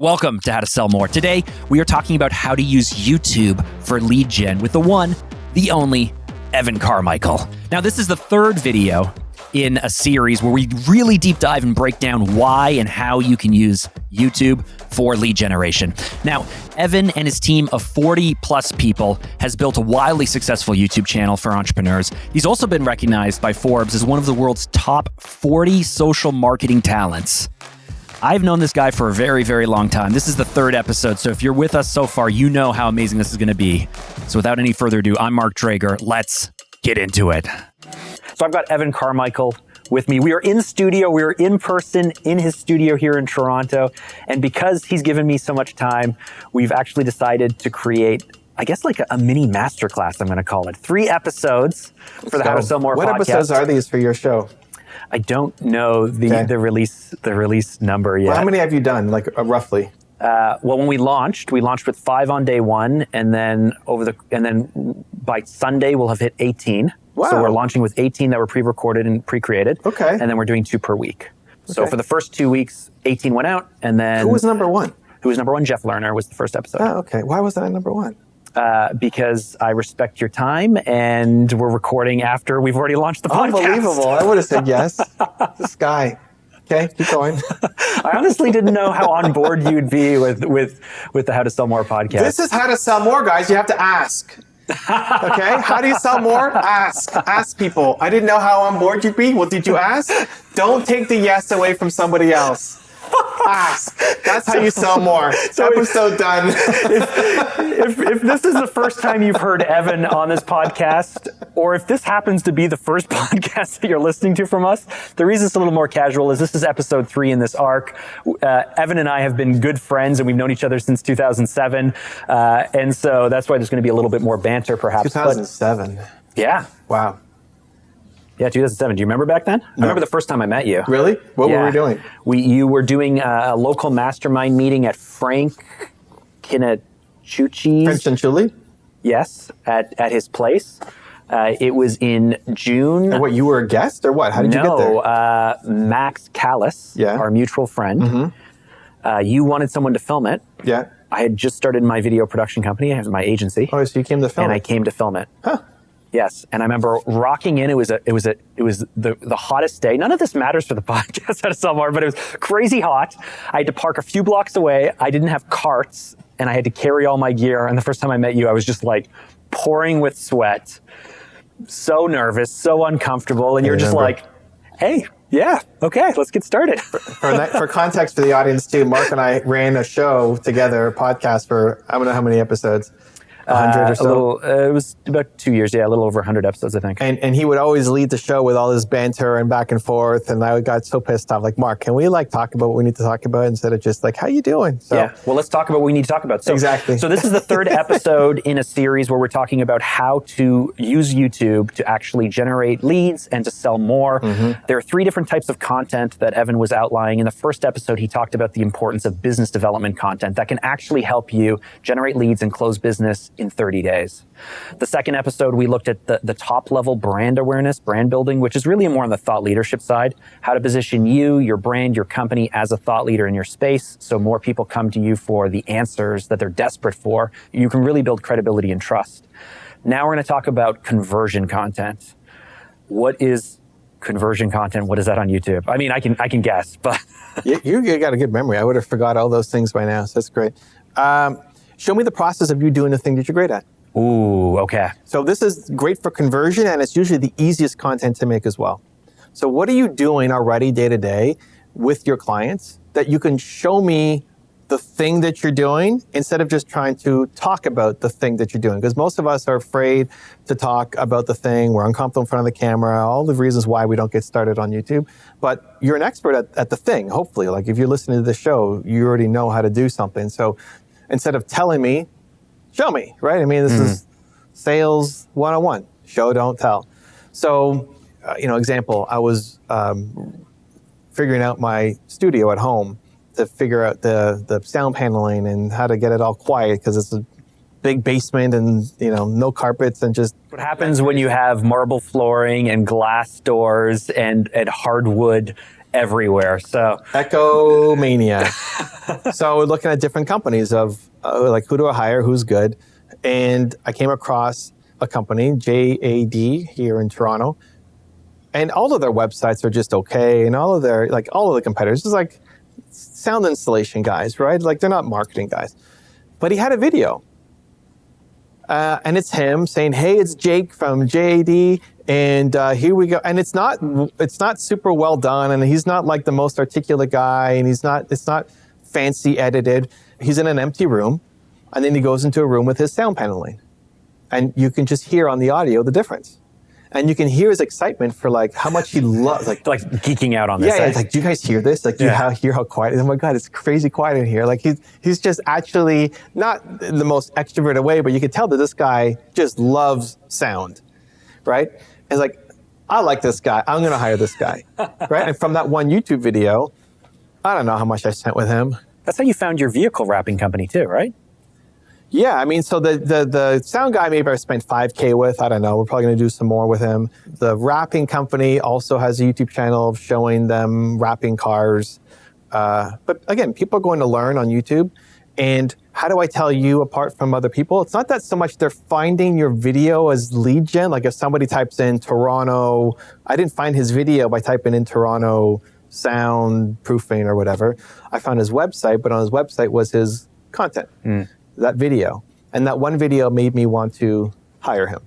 Welcome to How to Sell More. Today, we are talking about how to use YouTube for lead gen with the one, the only, Evan Carmichael. Now, this is the third video in a series where we really deep dive and break down why and how you can use YouTube for lead generation. Now, Evan and his team of 40 plus people has built a wildly successful YouTube channel for entrepreneurs. He's also been recognized by Forbes as one of the world's top 40 social marketing talents. I've known this guy for a very, very long time. This is the third episode, so if you're with us so far, you know how amazing this is going to be. So without any further ado, I'm Mark Drager. Let's get into it. So I've got Evan Carmichael with me. We are in studio. We are in person in his studio here in Toronto. And because he's given me so much time, we've actually decided to create, I guess, like a mini masterclass, I'm going to call it. 3 episodes for the How to Sell More podcast. What episodes are these for your show? I don't know the release number yet. Well, how many have you done, like roughly? Well, when we launched with 5 on day 1, and then by Sunday we'll have hit 18. Wow. So we're launching with 18 that were pre-recorded and pre-created. Okay. And then we're doing 2 per week. Okay. So for the first 2 weeks, 18 went out, and then... Who was number 1? Who was number 1? Jeff Lerner was the first episode. Oh, okay. Why was that number 1? Because I respect your time, and we're recording after we've already launched the podcast. Unbelievable. I would have said yes. This guy. Okay, keep going. I honestly didn't know how on board you'd be with the How to Sell More podcast. This is how to sell more, guys. You have to ask. Okay? How do you sell more? Ask. Ask people. I didn't know how on board you'd be. Well, did you ask? Don't take the yes away from somebody else. Ask. That's how you sell more. So episode done. If this is the first time you've heard Evan on this podcast, or if this happens to be the first podcast that you're listening to from us, the reason it's a little more casual is this is episode 3 in this arc. Evan and I have been good friends, and we've known each other since 2007. And so that's why there's going to be a little bit more banter, perhaps. 2007. Yeah. Wow. Yeah, 2007. Do you remember back then? No. I remember the first time I met you. Really? What were we doing? You were doing a local mastermind meeting at Frank Kinachuchi's. Frank Chanchuli? Yes, at his place. It was in June. And what, you were a guest or what? How did you get there? No, Max Callis, our mutual friend. Mm-hmm. You wanted someone to film it. Yeah. I had just started my video production company. I have my agency. Oh, so you came to film it? And I came to film it. Huh. Yes, and I remember rocking in. It was the hottest day. None of this matters for the podcast How to Sell More, but it was crazy hot. I had to park a few blocks away. I didn't have carts, and I had to carry all my gear. And the first time I met you, I was just like pouring with sweat, so nervous, so uncomfortable. And you're just like, "Hey, yeah, okay, let's get started." For context for the audience too, Mark and I ran a show together, a podcast for I don't know how many episodes. 100 or so? It was about 2 years, a little over 100 episodes, I think. And he would always lead the show with all his banter and back and forth, and I got so pissed off. Like, Mark, can we talk about what we need to talk about instead of just like, how you doing? So, yeah, well, let's talk about what we need to talk about. So, exactly. So this is the 3rd episode in a series where we're talking about how to use YouTube to actually generate leads and to sell more. Mm-hmm. There are 3 different types of content that Evan was outlining. In the first episode, he talked about the importance of business development content that can actually help you generate leads and close business in 30 days. The second episode, we looked at the top level brand awareness, brand building, which is really more on the thought leadership side, how to position you, your brand, your company as a thought leader in your space. So more people come to you for the answers that they're desperate for. You can really build credibility and trust. Now we're going to talk about conversion content. What is conversion content? What is that on YouTube? I mean, I can guess, but you got a good memory. I would have forgot all those things by now. So that's great. Show me the process of you doing the thing that you're great at. Ooh, okay. So this is great for conversion, and it's usually the easiest content to make as well. So what are you doing already day to day with your clients that you can show me the thing that you're doing instead of just trying to talk about the thing that you're doing? Because most of us are afraid to talk about the thing. We're uncomfortable in front of the camera, all the reasons why we don't get started on YouTube. But you're an expert at the thing, hopefully. Like if you're listening to the show, you already know how to do something. So instead of telling me, show me, right? I mean, this is sales 101, show, don't tell. So, example, I was figuring out my studio at home to figure out the sound paneling and how to get it all quiet because it's a big basement and, no carpets and just... What happens when you have marble flooring and glass doors and hardwood everywhere? So Echo mania. So we're looking at different companies of like who do I hire, who's good. And I came across a company, JAD, here in Toronto. And all of their websites are just okay. And all of the competitors, just like sound installation guys, right? Like they're not marketing guys. But he had a video. And it's him saying, "Hey, it's Jake from JAD, and here we go." And it's not super well done, and he's not like the most articulate guy, and it's not fancy edited. He's in an empty room, and then he goes into a room with his sound paneling, and you can just hear on the audio the difference. And you can hear his excitement for like how much he loves, like geeking out on this. Yeah, it's like, do you guys hear this? Like, do you hear how quiet? Oh my God, it's crazy quiet in here. Like he's just actually not in the most extroverted way, but you can tell that this guy just loves sound, right? And it's like, I like this guy. I'm going to hire this guy, right? And from that one YouTube video, I don't know how much I spent with him. That's how you found your vehicle wrapping company too, right? Yeah, I mean, so the sound guy maybe I spent $5,000 with. I don't know. We're probably going to do some more with him. The wrapping company also has a YouTube channel showing them wrapping cars. But again, people are going to learn on YouTube. And how do I tell you apart from other people? It's not that so much they're finding your video as lead gen. Like if somebody types in Toronto, I didn't find his video by typing in Toronto sound proofing or whatever. I found his website, but on his website was his content. That video. And that one video made me want to hire him.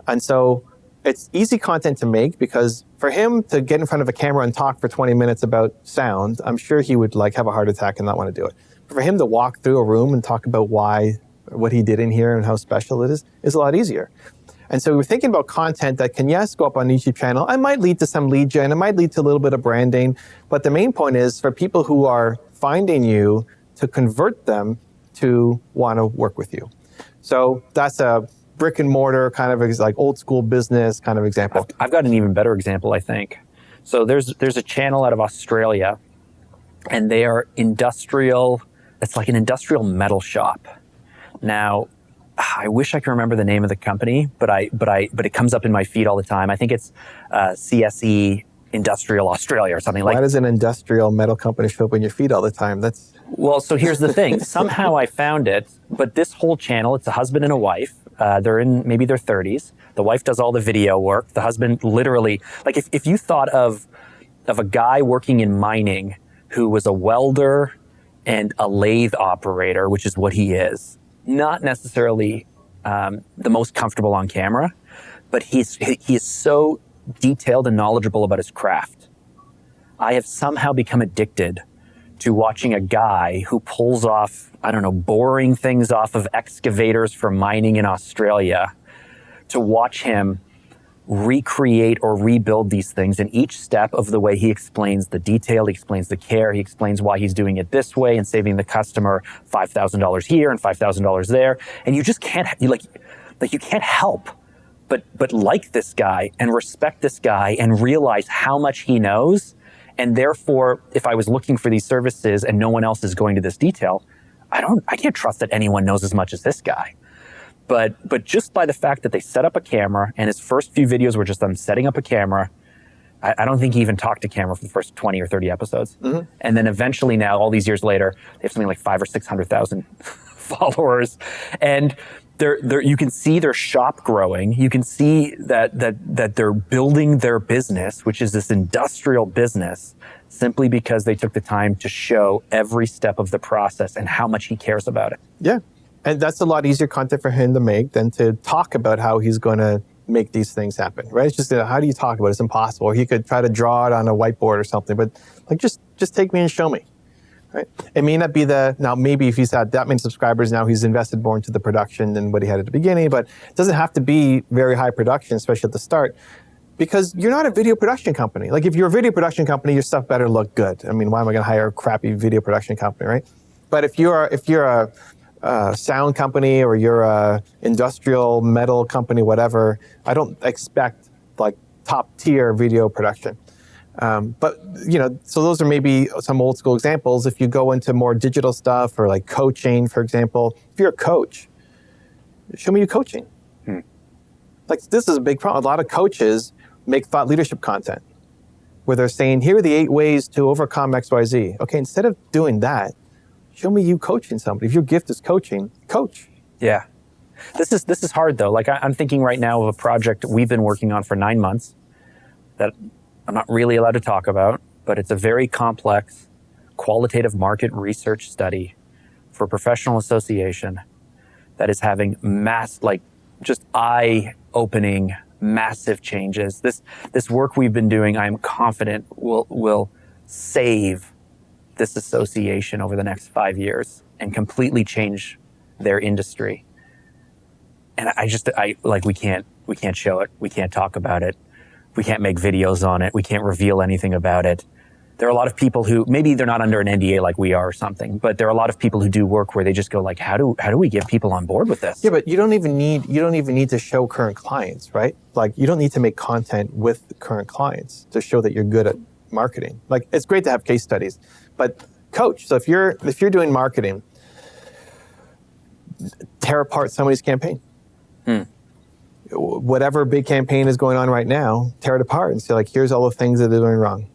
And so it's easy content to make because for him to get in front of a camera and talk for 20 minutes about sound, I'm sure he would like have a heart attack and not want to do it. But for him to walk through a room and talk about what he did in here and how special it is a lot easier. And so we were thinking about content that can, yes, go up on a YouTube channel. It might lead to some lead gen. It might lead to a little bit of branding. But the main point is for people who are finding you to convert them to want to work with you. So that's a brick and mortar kind of like old school business kind of example. I've got an even better example, I think. So there's a channel out of Australia, and they are industrial. It's like an industrial metal shop. Now, I wish I could remember the name of the company, but it comes up in my feed all the time. I think it's CSE Industrial Australia or something like that. Why does an industrial metal company show up in your feed all the time? Well, so here's the thing. Somehow I found it, but this whole channel, it's a husband and a wife. They're in maybe their 30s. The wife does all the video work. The husband literally, like if you thought of a guy working in mining who was a welder and a lathe operator, which is what he is, not necessarily the most comfortable on camera, but he is so detailed and knowledgeable about his craft. I have somehow become addicted to watching a guy who pulls off, I don't know, boring things off of excavators for mining in Australia, to watch him recreate or rebuild these things. And each step of the way he explains the detail, he explains the care, he explains why he's doing it this way and saving the customer $5,000 here and $5,000 there. And you just can't, you can't help but like this guy and respect this guy and realize how much he knows. And therefore, if I was looking for these services and no one else is going to this detail, I can't trust that anyone knows as much as this guy. But just by the fact that they set up a camera, and his first few videos were just them setting up a camera, I don't think he even talked to camera for the first 20 or 30 episodes. Mm-hmm. And then eventually now, all these years later, they have something like 500,000 or 600,000 followers. And you can see their shop growing. You can see that they're building their business, which is this industrial business, simply because they took the time to show every step of the process and how much he cares about it. Yeah. And that's a lot easier content for him to make than to talk about how he's going to make these things happen, right? It's just, how do you talk about it? It's impossible. Or he could try to draw it on a whiteboard or something, but like, just take me and show me. Right? It may not be now maybe if he's had that many subscribers now, he's invested more into the production than what he had at the beginning, but it doesn't have to be very high production, especially at the start, because you're not a video production company. Like if you're a video production company, your stuff better look good. I mean, why am I going to hire a crappy video production company, right? But if you're a sound company or you're a industrial metal company, whatever, I don't expect like top tier video production. But, so those are maybe some old school examples. If you go into more digital stuff or like coaching, for example, if you're a coach, show me your coaching. Like this is a big problem. A lot of coaches make thought leadership content where they're saying, here are the 8 ways to overcome XYZ. Okay, instead of doing that, Show me you coaching somebody. If your gift is coaching, coach. Yeah. This is hard though. Like I'm thinking right now of a project we've been working on for 9 months that I'm not really allowed to talk about, but it's a very complex qualitative market research study for a professional association that is having just eye-opening, massive changes. This work we've been doing, I'm confident will save this association over the next 5 years and completely change their industry. And we can't show it. We can't talk about it. We can't make videos on it. We can't reveal anything about it. There are a lot of people who, maybe they're not under an NDA like we are or something, but there are a lot of people who do work where they just go like, how do we get people on board with this? Yeah, but you don't even need to show current clients, right? Like you don't need to make content with current clients to show that you're good at marketing. Like it's great to have case studies, but coach. So if you're doing marketing, tear apart somebody's campaign. Whatever big campaign is going on right now, tear it apart and say like, here's all the things that they're doing wrong.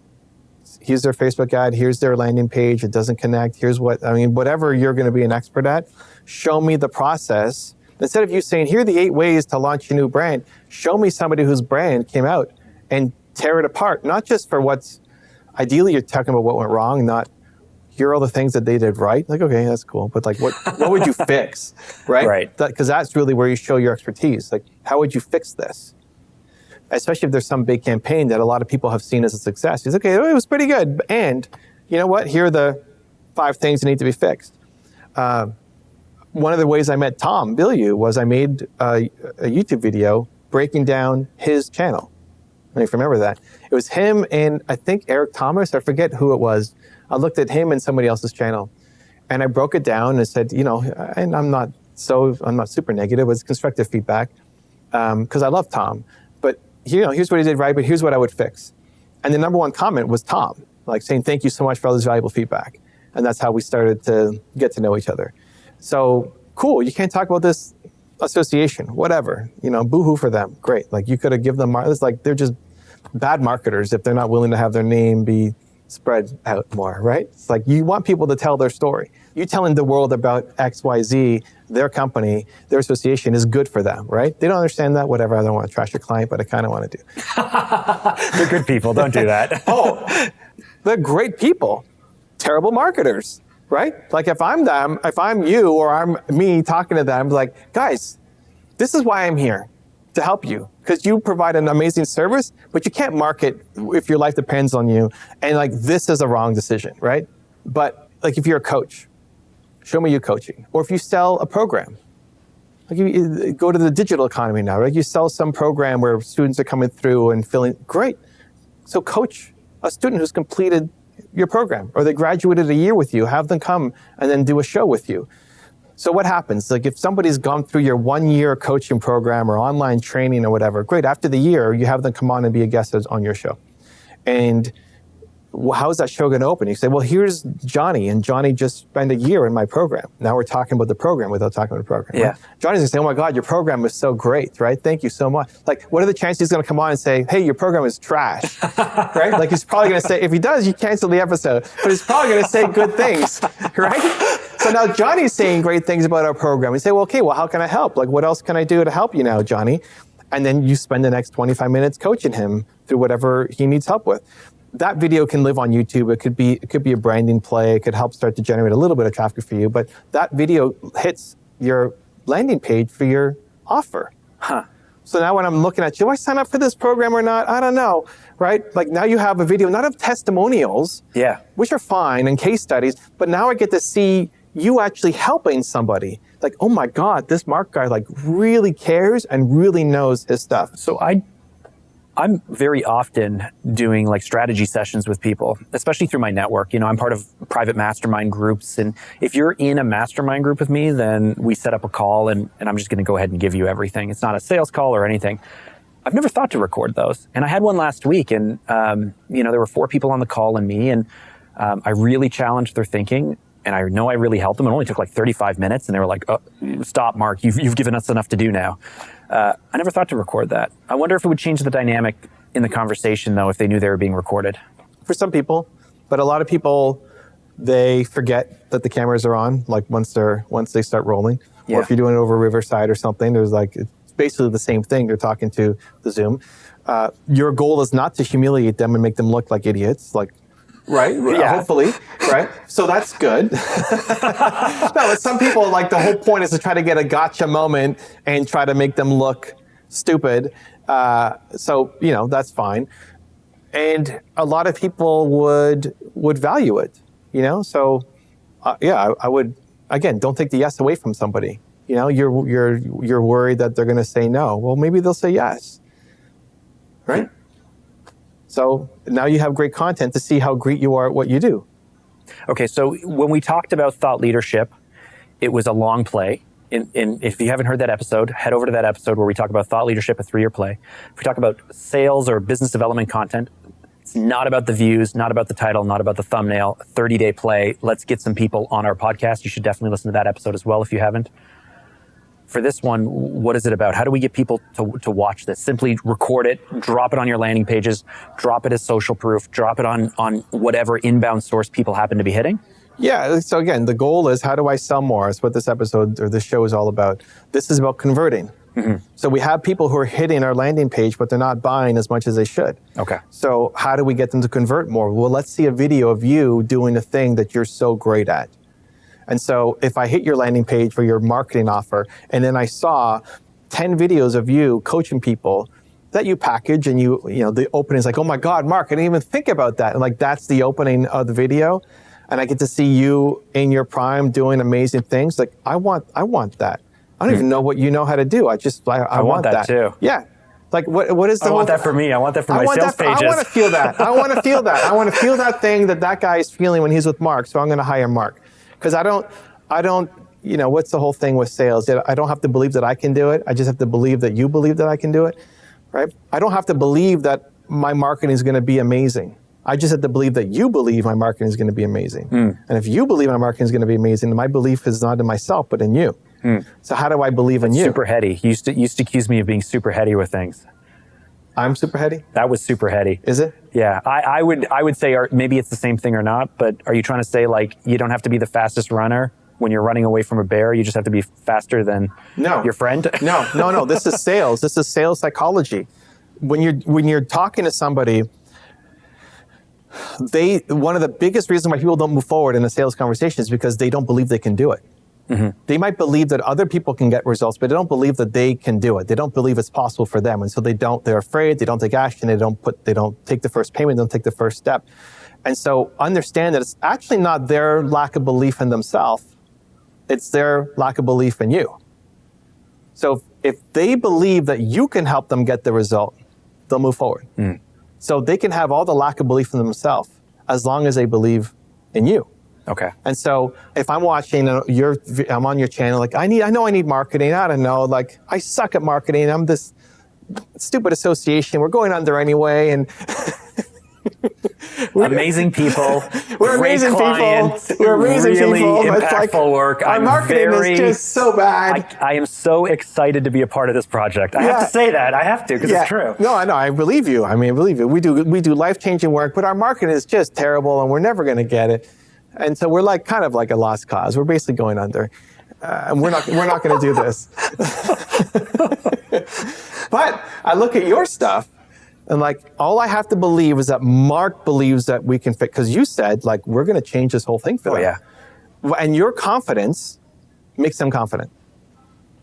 Here's their Facebook ad, here's their landing page, it doesn't connect, whatever you're going to be an expert at, show me the process. Instead of you saying, here are the 8 ways to launch a new brand, show me somebody whose brand came out and tear it apart. Not just for ideally you're talking about what went wrong, not here are all the things that they did right. Like, okay, that's cool. But like, what would you fix, right? Right. Because that's really where you show your expertise. Like, how would you fix this? Especially if there's some big campaign that a lot of people have seen as a success. It's okay, it was pretty good. And you know what? Here are the 5 things that need to be fixed. One of the ways I met Tom Bilyeu was I made a YouTube video breaking down his channel. I don't know if you remember that. It was him and I think Eric Thomas, I forget who it was. I looked at him and somebody else's channel and I broke it down and said, and I'm not super negative, it's constructive feedback because I love Tom. But here's what he did right, but here's what I would fix. And the number one comment was Tom, like saying, thank you so much for all this valuable feedback. And that's how we started to get to know each other. So cool, you can't talk about this association, whatever, boo-hoo for them. Great. Like you could have given them, it's like they're just bad marketers if they're not willing to have their name be spread out more, right? It's like you want people to tell their story. You telling the world about XYZ, their company, their association is good for them, right? They don't understand that, whatever. I don't want to trash your client, but I kind of want to do. They're good people, don't do that. Oh, they're great people. Terrible marketers, right? Like if I'm you or I'm me talking to them, like, guys, this is why I'm here, to help you. Because you provide an amazing service, but you can't market if your life depends on you. And like, this is a wrong decision, right? But like, if you're a coach, show me you coaching. Or if you sell a program, like you go to the digital economy now, right? You sell some program where students are coming through and feeling great. So coach a student who's completed your program, or they graduated a year with you, have them come and then do a show with you. So what happens? Like if somebody's gone through your 1-year coaching program or online training or whatever, great. After the year, you have them come on and be a guest on your show. And how's that show going to open? You say, well, here's Johnny, and Johnny just spent a year in my program. Now we're talking about the program without talking about the program. Yeah. Right? Johnny's going to say, oh my God, your program is so great, right? Thank you so much. Like, what are the chances he's going to come on and say, hey, your program is trash, right? Like he's probably going to say, if he does, you cancel the episode, but he's probably going to say good things, right? So now Johnny's saying great things about our program. We say, well, okay, well, how can I help? Like, what else can I do to help you now, Johnny? And then you spend the next 25 minutes coaching him through whatever he needs help with. That video can live on YouTube. It could be a branding play. It could help start to generate a little bit of traffic for you. But that video hits your landing page for your offer. Huh. So now when I'm looking at, do I sign up for this program or not? I don't know, right? Like now you have a video, not of testimonials, Yeah. which are fine, and case studies, but now I get to see you actually helping somebody. Like, oh my God, this Mark guy like really cares and really knows his stuff. So I'm very often doing like strategy sessions with people, especially through my network. I'm part of private mastermind groups. And if you're in a mastermind group with me, then we set up a call and I'm just going to go ahead and give you everything. It's not a sales call or anything. I've never thought to record those. And I had one last week and, there were 4 people on the call and me, and I really challenged their thinking. And I know I really helped them. It only took like 35 minutes. And they were like, oh, stop, Mark, you've given us enough to do now. I never thought to record that. I wonder if it would change the dynamic in the conversation, though, if they knew they were being recorded. For some people, but a lot of people, they forget that the cameras are on, like once they start rolling. Yeah. Or if you're doing it over Riverside or something, there's like, it's basically the same thing. They're talking to the Zoom. Your goal is not to humiliate them and make them look like idiots, like, right? Yeah. Hopefully, right? So that's good. No, but some people, like, the whole point is to try to get a gotcha moment and try to make them look stupid. So, that's fine. And a lot of people would value it, So, I would, again, don't take the yes away from somebody. You're worried that they're going to say no. Well, maybe they'll say yes, right? So now you have great content to see how great you are at what you do. Okay, so when we talked about thought leadership, it was a long play. If you haven't heard that episode, head over to that episode where we talk about thought leadership, a 3-year play. If we talk about sales or business development content, it's not about the views, not about the title, not about the thumbnail, a 30-day play. Let's get some people on our podcast. You should definitely listen to that episode as well if you haven't. For this one, what is it about? How do we get people to watch this? Simply record it, drop it on your landing pages, drop it as social proof, drop it on whatever inbound source people happen to be hitting? Yeah, so again, the goal is, how do I sell more? That's what this episode or this show is all about. This is about converting. Mm-hmm. So we have people who are hitting our landing page, but they're not buying as much as they should. Okay. So how do we get them to convert more? Well, let's see a video of you doing the thing that you're so great at. And so if I hit your landing page for your marketing offer, and then I saw 10 videos of you coaching people that you package, and the opening is like, oh my God, Mark, I didn't even think about that. And like, that's the opening of the video. And I get to see you in your prime doing amazing things. Like, I want that. I don't even know what you know how to do. I want that too. Yeah. Like, what is the I want that for me. I want that for my sales pages. I want to feel that. I want to feel that. I want to feel that thing that guy is feeling when he's with Mark. So I'm going to hire Mark. Because I don't, what's the whole thing with sales? I don't have to believe that I can do it. I just have to believe that you believe that I can do it, right? I don't have to believe that my marketing is going to be amazing. I just have to believe that you believe my marketing is going to be amazing. And if you believe my marketing is going to be amazing, then my belief is not in myself, but in you. So how do I believe in you? Super heady. You used to accuse me of being super heady with things. I'm super heady? That was super heady. Is it? Yeah, I would say, or maybe it's the same thing or not, but are you trying to say, like, you don't have to be the fastest runner when you're running away from a bear? You just have to be faster than your friend? No. This is sales. This is sales psychology. When you're talking to somebody, one of the biggest reasons why people don't move forward in a sales conversation is because they don't believe they can do it. Mm-hmm. They might believe that other people can get results, but they don't believe that they can do it. They don't believe it's possible for them. And so they're afraid, they don't take action, they don't take the first payment, they don't take the first step. And so understand that it's actually not their lack of belief in themselves, it's their lack of belief in you. So if they believe that you can help them get the result, they'll move forward. So they can have all the lack of belief in themselves as long as they believe in you. Okay. And so if I'm watching I'm on your channel, like I know I need marketing. I don't know, like I suck at marketing. I'm this stupid association. We're going under anyway. And amazing people. We're amazing clients, people. We're amazing really people. Impactful work. Our marketing is just so bad. I am so excited to be a part of this project. I have to say that. I have to, because it's true. No, I know. I believe you. I believe you. We do life-changing work, but our marketing is just terrible, and we're never going to get it. And so we're like kind of like a lost cause. We're basically going under, and we're not going to do this. But I look at your stuff, and like all I have to believe is that Mark believes that we can fit. Because you said like we're going to change this whole thing for them. Yeah. And your confidence makes them confident.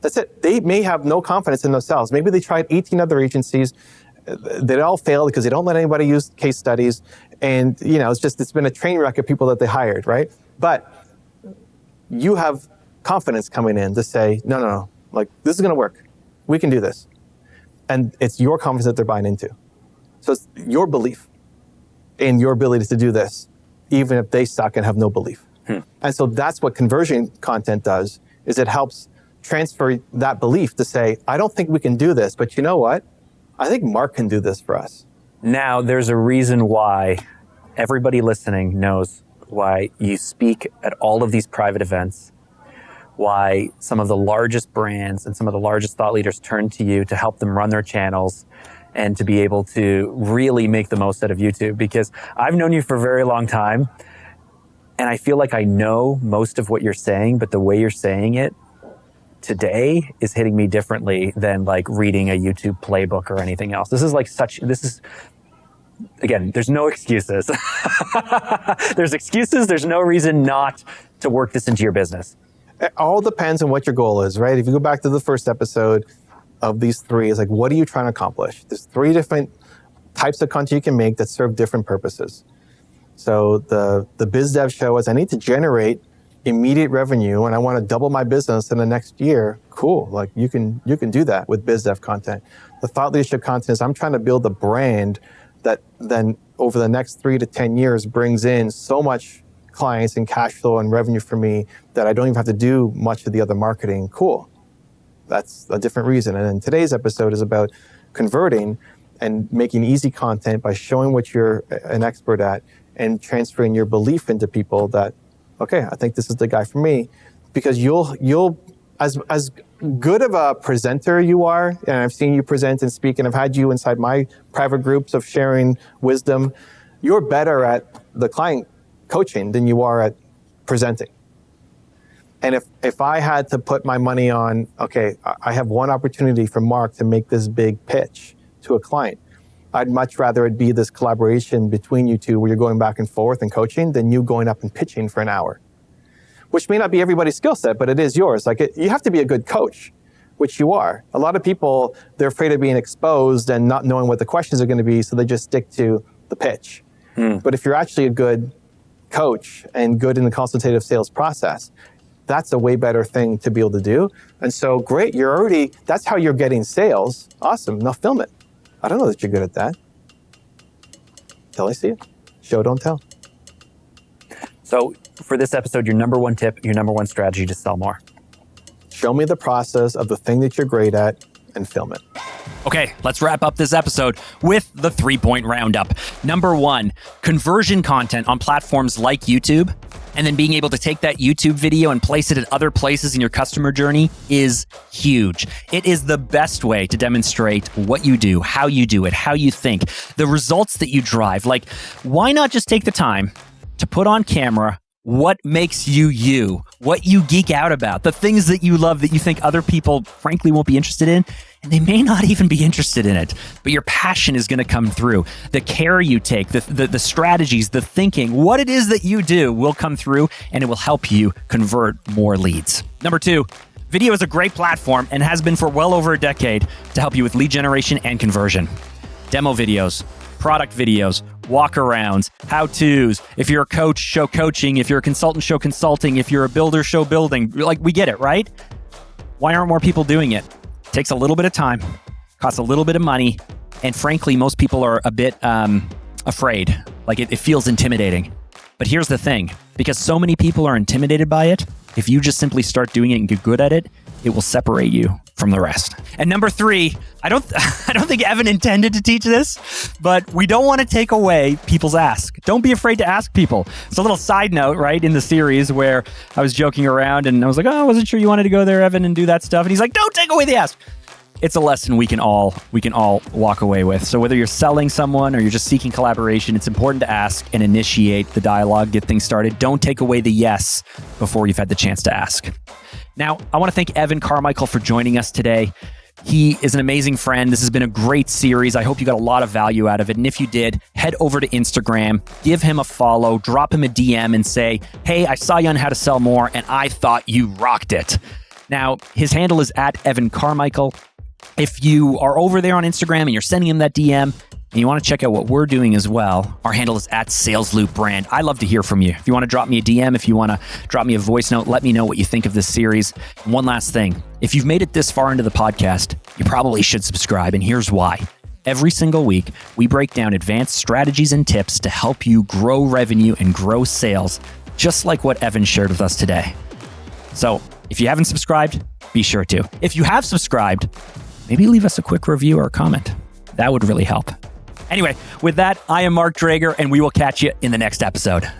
That's it. They may have no confidence in themselves. Maybe they tried 18 other agencies. They all failed because they don't let anybody use case studies. And, it's been a train wreck of people that they hired, right? But you have confidence coming in to say, no, like this is going to work. We can do this. And it's your confidence that they're buying into. So it's your belief in your ability to do this, even if they suck and have no belief. And so that's what conversion content does, is it helps transfer that belief to say, I don't think we can do this, but you know what? I think Mark can do this for us. Now, there's a reason why everybody listening knows why you speak at all of these private events, why some of the largest brands and some of the largest thought leaders turn to you to help them run their channels and to be able to really make the most out of YouTube. Because I've known you for a very long time, And I feel like I know most of what you're saying, but the way you're saying it today is hitting me differently than like reading a YouTube playbook or anything else. Again, there's no excuses. There's excuses. There's no reason not to work this into your business. It all depends on what your goal is, right? If you go back to the first episode of these three, it's like, what are you trying to accomplish? There's three different types of content you can make that serve different purposes. So the biz dev show is I need to generate immediate revenue and I want to double my business in the next year. Cool. Like you can do that with biz dev content. The thought leadership content is I'm trying to build a brand that then over the next 3 to 10 years brings in so much clients and cash flow and revenue for me that I don't even have to do much of the other marketing. Cool. That's a different reason. And then today's episode is about converting and making easy content by showing what you're an expert at and transferring your belief into people that, okay, I think this is the guy for me. Because you'll as good of a presenter you are, and I've seen you present and speak, and I've had you inside my private groups of sharing wisdom, you're better at the client coaching than you are at presenting. And if I had to put my money on, okay, I have one opportunity for Mark to make this big pitch to a client, I'd much rather it be this collaboration between you two where you're going back and forth and coaching than you going up and pitching for an hour, which may not be everybody's skill set, but it is yours. You have to be a good coach, which you are. A lot of people, they're afraid of being exposed and not knowing what the questions are going to be, so they just stick to the pitch. But if you're actually a good coach and good in the consultative sales process, that's a way better thing to be able to do. And so great, that's how you're getting sales. Awesome, now film it. I don't know that you're good at that. Till I see it. Show, don't tell. So for this episode, your number one tip, your number one strategy to sell more. Show me the process of the thing that you're great at and film it. Okay, let's wrap up this episode with the 3-point roundup. Number 1, conversion content on platforms like YouTube, and then being able to take that YouTube video and place it at other places in your customer journey is huge. It is the best way to demonstrate what you do, how you do it, how you think, the results that you drive. Like, why not just take the time to put on camera what makes you you, what you geek out about, the things that you love that you think other people frankly won't be interested in, and they may not even be interested in it, but your passion is going to come through. The care you take, the strategies, the thinking, what it is that you do will come through, and it will help you convert more leads. Number 2, video is a great platform and has been for well over a decade to help you with lead generation and conversion. Demo videos, product videos, walk-arounds, how-tos. If you're a coach, show coaching. If you're a consultant, show consulting. If you're a builder, show building. Like, we get it, right? Why aren't more people doing it? It takes a little bit of time, costs a little bit of money, and frankly, most people are a bit afraid. Like, it feels intimidating. But here's the thing. Because so many people are intimidated by it, if you just simply start doing it and get good at it, it will separate you from the rest. And number 3, I don't think Evan intended to teach this, but we don't want to take away people's ask. Don't be afraid to ask people. It's a little side note, right, in the series where I was joking around and I was like, oh, I wasn't sure you wanted to go there, Evan, and do that stuff. And he's like, don't take away the ask. It's a lesson we can all walk away with. So whether you're selling someone or you're just seeking collaboration, it's important to ask and initiate the dialogue, get things started. Don't take away the yes before you've had the chance to ask. Now, I want to thank Evan Carmichael for joining us today. He is an amazing friend. This has been a great series. I hope you got a lot of value out of it. And if you did, head over to Instagram, give him a follow, drop him a DM and say, hey, I saw you on How to Sell More and I thought you rocked it. Now, his handle is @EvanCarmichael. If you are over there on Instagram and you're sending him that DM and you want to check out what we're doing as well, our handle is @SalesLoopBrand. I love to hear from you. If you want to drop me a DM, if you want to drop me a voice note, let me know what you think of this series. And one last thing, if you've made it this far into the podcast, you probably should subscribe, and here's why. Every single week, we break down advanced strategies and tips to help you grow revenue and grow sales, just like what Evan shared with us today. So if you haven't subscribed, be sure to. If you have subscribed, maybe leave us a quick review or a comment. That would really help. Anyway, with that, I am Mark Drager, and we will catch you in the next episode.